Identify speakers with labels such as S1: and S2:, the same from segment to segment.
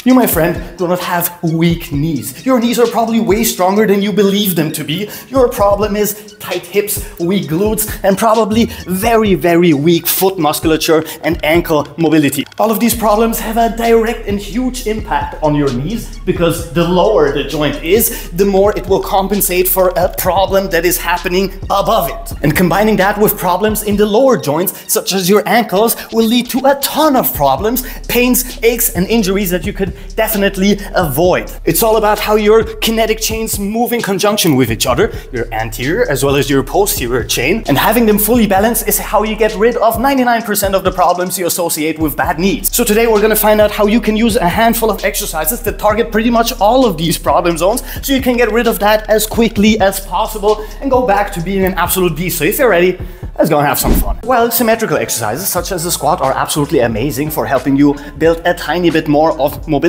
S1: You, my friend, do not have weak knees. Your knees are probably way stronger than you believe them to be. Your problem is tight hips, weak glutes, and probably very, very weak foot musculature and ankle mobility. All of these problems have a direct and huge impact on your knees because the lower the joint is, the more it will compensate for a problem that is happening above it. And combining that with problems in the lower joints, such as your ankles, will lead to a ton of problems, pains, aches, and injuries that you could definitely avoid. It's all about how your kinetic chains move in conjunction with each other, your anterior as well as your posterior chain, and having them fully balanced is how you get rid of 99% of the problems you associate with bad knees. So today we're going to find out how you can use a handful of exercises that target pretty much all of these problem zones so you can get rid of that as quickly as possible and go back to being an absolute beast. So if you're ready, let's go and have some fun. Well, symmetrical exercises such as the squat are absolutely amazing for helping you build a tiny bit more of mobility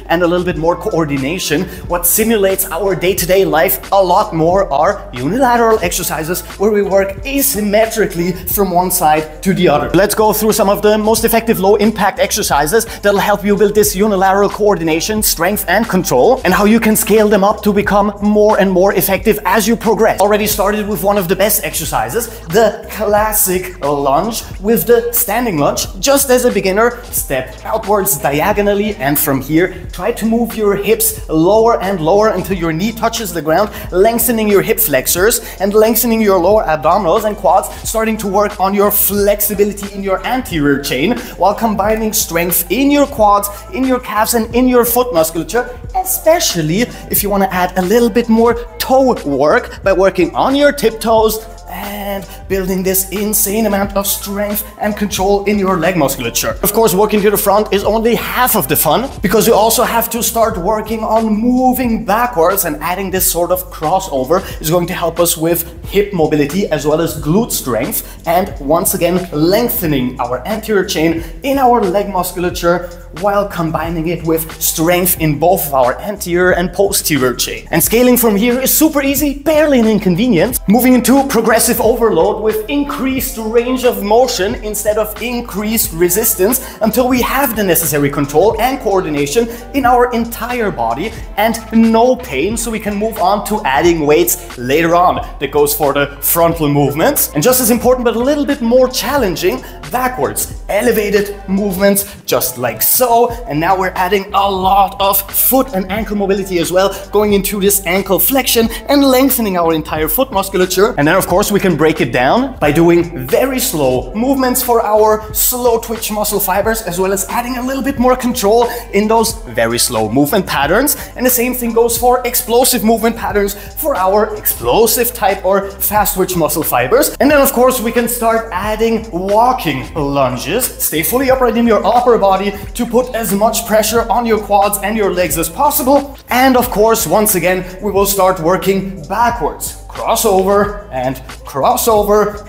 S1: and a little bit more coordination. What simulates our day-to-day life a lot more are unilateral exercises where we work asymmetrically from one side to the other. Let's go through some of the most effective low-impact exercises that'll help you build this unilateral coordination, strength, and control, and how you can scale them up to become more and more effective as you progress. Already started with one of the best exercises, the classic lunge with the standing lunge. Just as a beginner, step outwards diagonally, and from here try to move your hips lower and lower until your knee touches the ground, lengthening your hip flexors and lengthening your lower abdominals and quads, starting to work on your flexibility in your anterior chain while combining strength in your quads, in your calves, and in your foot musculature, especially if you want to add a little bit more toe work by working on your tiptoes and building this insane amount of strength and control in your leg musculature. Of course, working to the front is only half of the fun because you also have to start working on moving backwards, and adding this sort of crossover is going to help us with hip mobility as well as glute strength, and once again lengthening our anterior chain in our leg musculature while combining it with strength in both of our anterior and posterior chain. And scaling from here is super easy, barely an inconvenience. Moving into progressive overload with increased range of motion instead of increased resistance until we have the necessary control and coordination in our entire body and no pain, so we can move on to adding weights later on. That goes for the frontal movements. And just as important but a little bit more challenging, backwards elevated movements just like so. And now we're adding a lot of foot and ankle mobility as well, going into this ankle flexion and lengthening our entire foot musculature. And then of course we can break it down by doing very slow movements for our slow twitch muscle fibers, as well as adding a little bit more control in those very slow movement patterns. And the same thing goes for explosive movement patterns for our explosive type or fast twitch muscle fibers. And then of course we can start adding walking lunges. Stay fully upright in your upper body to put as much pressure on your quads and your legs as possible. And of course, once again, we will start working backwards. Crossover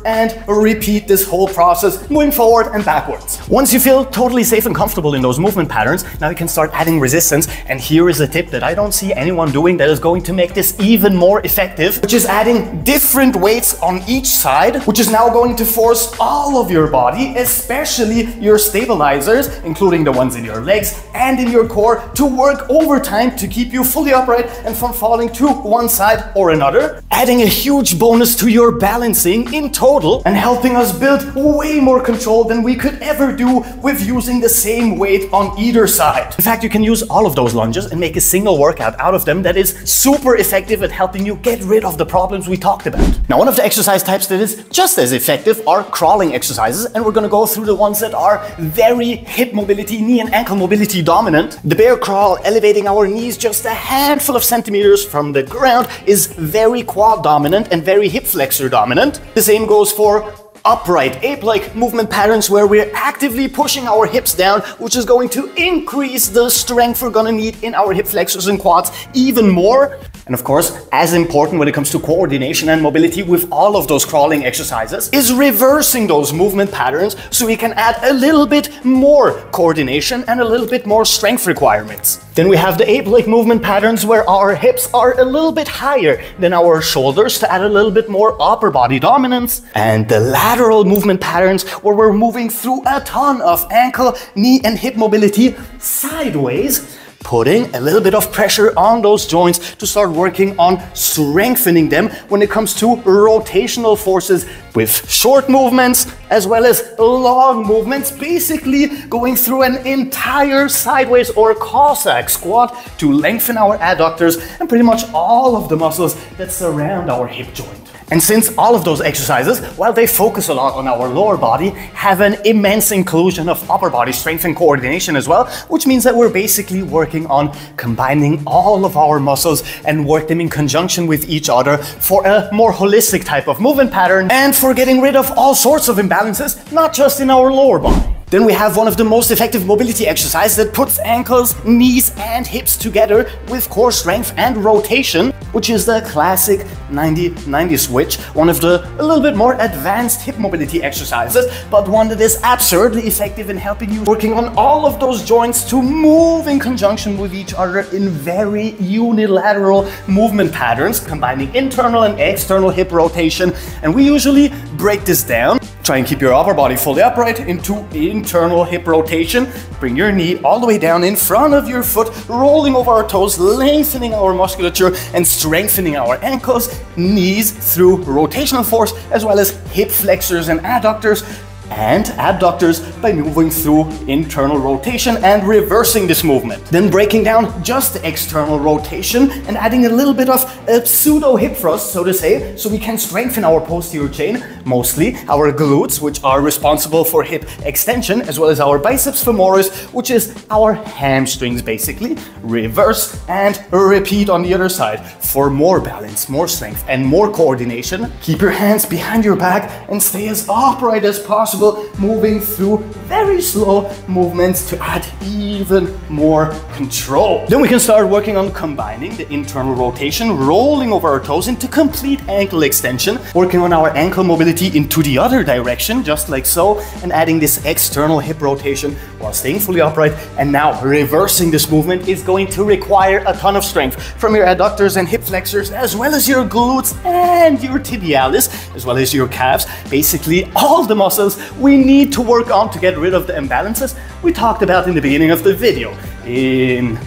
S1: and repeat this whole process moving forward and backwards. Once you feel totally safe and comfortable in those movement patterns, now you can start adding resistance. And here is a tip that I don't see anyone doing that is going to make this even more effective, which is adding different weights on each side, which is now going to force all of your body, especially your stabilizers, including the ones in your legs and in your core, to work overtime to keep you fully upright and from falling to one side or another, adding a huge bonus to your balancing in total and helping us build way more control than we could ever do with using the same weight on either side. In fact, you can use all of those lunges and make a single workout out of them that is super effective at helping you get rid of the problems we talked about. Now, one of the exercise types that is just as effective are crawling exercises, and we're going to go through the ones that are very hip mobility, knee and ankle mobility dominant. The bear crawl, elevating our knees just a handful of centimeters from the ground, is very quad dominant and very hip flexor dominant. The same goes for upright ape-like movement patterns where we're actively pushing our hips down, which is going to increase the strength we're gonna need in our hip flexors and quads even more. And of course, as important when it comes to coordination and mobility with all of those crawling exercises is reversing those movement patterns so we can add a little bit more coordination and a little bit more strength requirements. Then we have the ape-like movement patterns where our hips are a little bit higher than our shoulders to add a little bit more upper body dominance. And the lateral movement patterns where we're moving through a ton of ankle, knee and hip mobility sideways putting a little bit of pressure on those joints to start working on strengthening them when it comes to rotational forces with short movements as well as long movements, basically going through an entire sideways or Cossack squat to lengthen our adductors and pretty much all of the muscles that surround our hip joint. And since all of those exercises, while they focus a lot on our lower body, have an immense inclusion of upper body strength and coordination as well, which means that we're basically working on combining all of our muscles and work them in conjunction with each other for a more holistic type of movement pattern and for getting rid of all sorts of imbalances, not just in our lower body. Then we have one of the most effective mobility exercises that puts ankles, knees and hips together with core strength and rotation, which is the classic 90-90 switch, one of the a little bit more advanced hip mobility exercises, but one that is absurdly effective in helping you working on all of those joints to move in conjunction with each other in very unilateral movement patterns, combining internal and external hip rotation. And we usually break this down. Try and keep your upper body fully upright into internal hip rotation. Bring your knee all the way down in front of your foot, rolling over our toes, lengthening our musculature and strengthening our ankles, knees through rotational force, as well as hip flexors and adductors and abductors by moving through internal rotation and reversing this movement. Then breaking down just the external rotation and adding a little bit of a pseudo hip thrust, so to say, so we can strengthen our posterior chain, mostly our glutes, which are responsible for hip extension, as well as our biceps femoris, which is our hamstrings basically. Reverse and repeat on the other side for more balance, more strength and more coordination. Keep your hands behind your back and stay as upright as possible, moving through very slow movements to add even more control. Then we can start working on combining the internal rotation, rolling over our toes into complete ankle extension, working on our ankle mobility into the other direction, just like so, and adding this external hip rotation while staying fully upright. And now reversing this movement is going to require a ton of strength from your adductors and hip flexors, as well as your glutes and your tibialis, as well as your calves, basically all the muscles we need to work on to get rid of the imbalances we talked about in the beginning of the video. In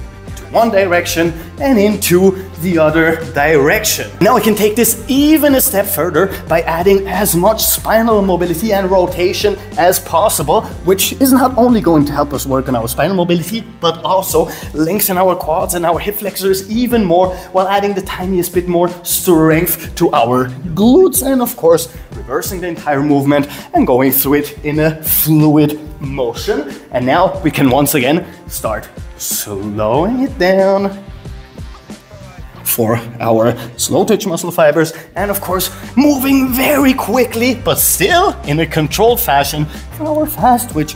S1: one direction and into the other direction. Now we can take this even a step further by adding as much spinal mobility and rotation as possible, which is not only going to help us work on our spinal mobility, but also lengthen our quads and our hip flexors even more, while adding the tiniest bit more strength to our glutes, and of course reversing the entire movement and going through it in a fluid motion. And now we can once again start slowing it down for our slow twitch muscle fibers, and of course moving very quickly but still in a controlled fashion for our fast twitch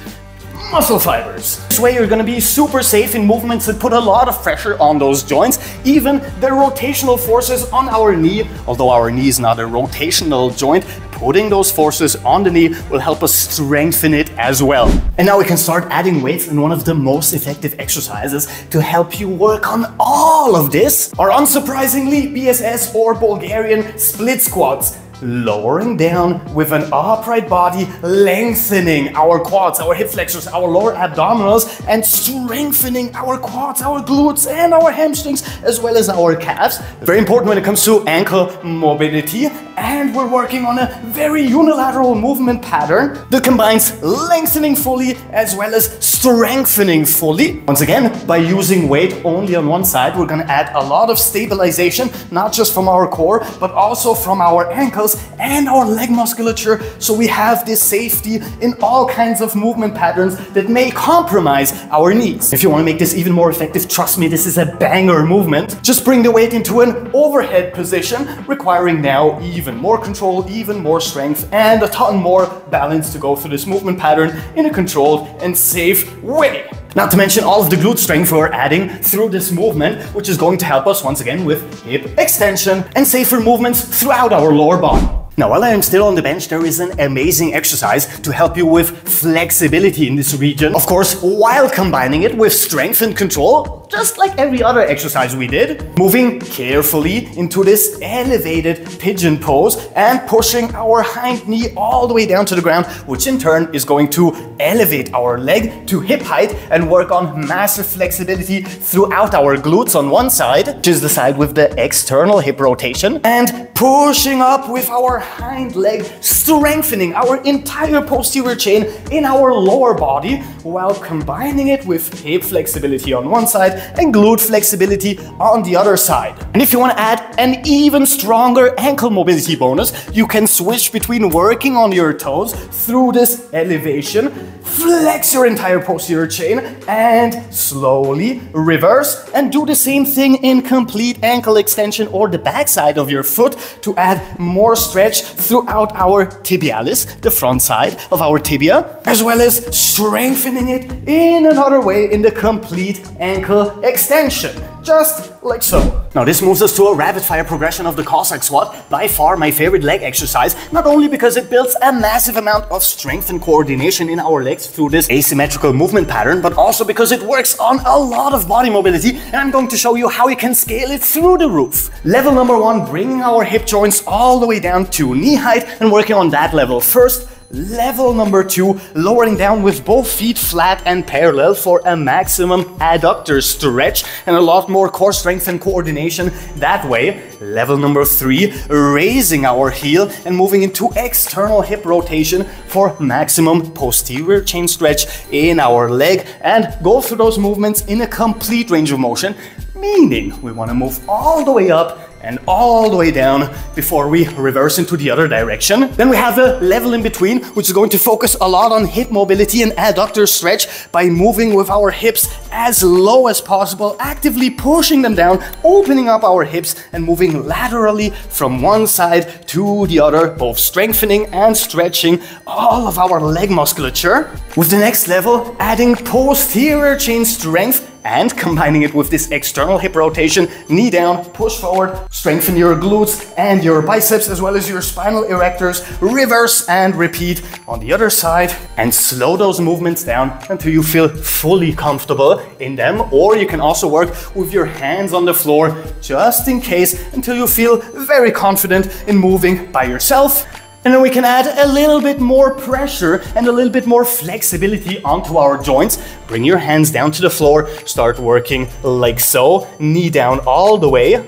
S1: muscle fibers. This way you're going to be super safe in movements that put a lot of pressure on those joints, even the rotational forces on our knee. Although our knee is not a rotational joint, putting those forces on the knee will help us strengthen it as well. And now we can start adding weights, and one of the most effective exercises to help you work on all of this are unsurprisingly BSS or Bulgarian split squats. Lowering down with an upright body, lengthening our quads, our hip flexors, our lower abdominals, and strengthening our quads, our glutes, and our hamstrings, as well as our calves. Very important when it comes to ankle mobility. And we're working on a very unilateral movement pattern that combines lengthening fully as well as strengthening fully. Once again, by using weight only on one side, we're going to add a lot of stabilization, not just from our core, but also from our ankles and our leg musculature, so we have this safety in all kinds of movement patterns that may compromise our knees. If you want to make this even more effective, trust me, this is a banger movement. Just bring the weight into an overhead position, requiring now even more control, even more strength, and a ton more balance to go through this movement pattern in a controlled and safe way. Not to mention all of the glute strength we're adding through this movement, which is going to help us once again with hip extension and safer movements throughout our lower body. Now, while I am still on the bench, there is an amazing exercise to help you with flexibility in this region. Of course, while combining it with strength and control just like every other exercise we did. Moving carefully into this elevated pigeon pose and pushing our hind knee all the way down to the ground, which in turn is going to elevate our leg to hip height and work on massive flexibility throughout our glutes on one side, which is the side with the external hip rotation, and pushing up with our hind leg, strengthening our entire posterior chain in our lower body while combining it with hip flexibility on one side and glute flexibility on the other side. And if you want to add an even stronger ankle mobility bonus, you can switch between working on your toes through this elevation, flex your entire posterior chain, and slowly reverse and do the same thing in complete ankle extension or the backside of your foot to add more stretch throughout our tibialis, the front side of our tibia, as well as strengthening it in another way in the complete ankle extension, just like so. Now this moves us to a rapid-fire progression of the Cossack squat, by far my favorite leg exercise, not only because it builds a massive amount of strength and coordination in our legs through this asymmetrical movement pattern, but also because it works on a lot of body mobility, and I'm going to show you how you can scale it through the roof. Level number 1, bringing our hip joints all the way down to knee height and working on that level first. Level number 2, lowering down with both feet flat and parallel for a maximum adductor stretch and a lot more core strength and coordination that way. Level number 3, raising our heel and moving into external hip rotation for maximum posterior chain stretch in our leg, and go through those movements in a complete range of motion, meaning we want to move all the way up and all the way down before we reverse into the other direction. Then we have a level in between, which is going to focus a lot on hip mobility and adductor stretch by moving with our hips as low as possible, actively pushing them down, opening up our hips and moving laterally from one side to the other, both strengthening and stretching all of our leg musculature. With the next level, adding posterior chain strength and combining it with this external hip rotation, knee down, push forward, strengthen your glutes and your biceps as well as your spinal erectors, reverse and repeat on the other side, and slow those movements down until you feel fully comfortable in them. Or you can also work with your hands on the floor just in case until you feel very confident in moving by yourself. And then we can add a little bit more pressure and a little bit more flexibility onto our joints. Bring your hands down to the floor, start working like so, knee down all the way.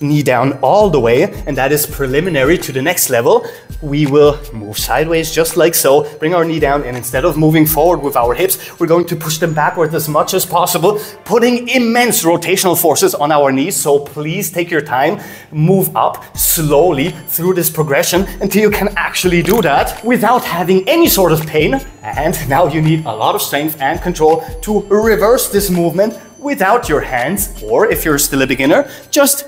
S1: Knee down all the way, and that is preliminary to the next level. We will move sideways just like so, bring our knee down, and instead of moving forward with our hips, we're going to push them backwards as much as possible, putting immense rotational forces on our knees. So please take your time, move up slowly through this progression until you can actually do that without having any sort of pain. And now you need a lot of strength and control to reverse this movement without your hands, or if you're still a beginner, just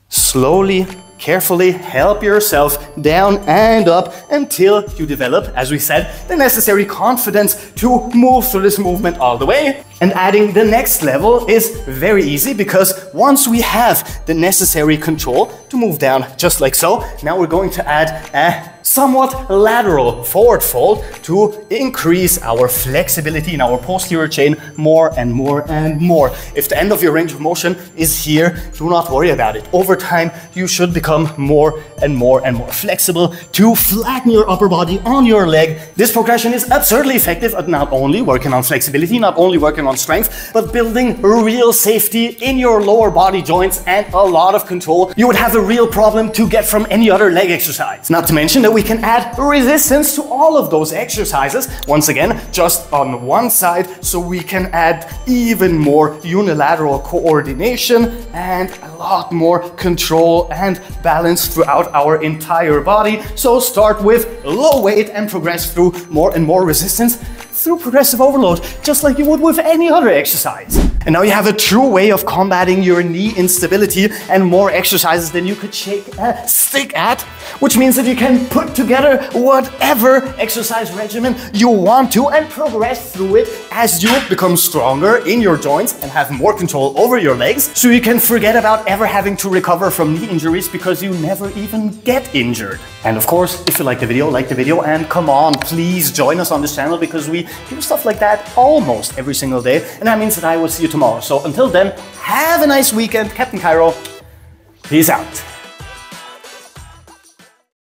S1: slowly, carefully help yourself down and up until you develop, as we said, the necessary confidence to move through this movement all the way. And adding the next level is very easy, because once we have the necessary control to move down just like so, now we're going to add a somewhat lateral forward fold to increase our flexibility in our posterior chain more and more and more. If the end of your range of motion is here, do not worry about it. Over time, you should become more and more and more flexible to flatten your upper body on your leg. This progression is absurdly effective at not only working on flexibility, not only working on strength, but building real safety in your lower body joints and a lot of control you would have a real problem to get from any other leg exercise. Not to mention that we can add resistance to all of those exercises, once again, just on one side, so we can add even more unilateral coordination and a lot more control and balance throughout our entire body. So start with low weight and progress through more and more resistance through progressive overload, just like you would with any other exercise. And now you have a true way of combating your knee instability and more exercises than you could shake a stick at, which means that you can put together whatever exercise regimen you want to and progress through it as you become stronger in your joints and have more control over your legs, so you can forget about ever having to recover from knee injuries because you never even get injured. And of course, if you like the video and come on, please join us on this channel because we do stuff like that almost every single day, and that means that I will see you tomorrow. So until then, have a nice weekend. Captain Cairo, peace out.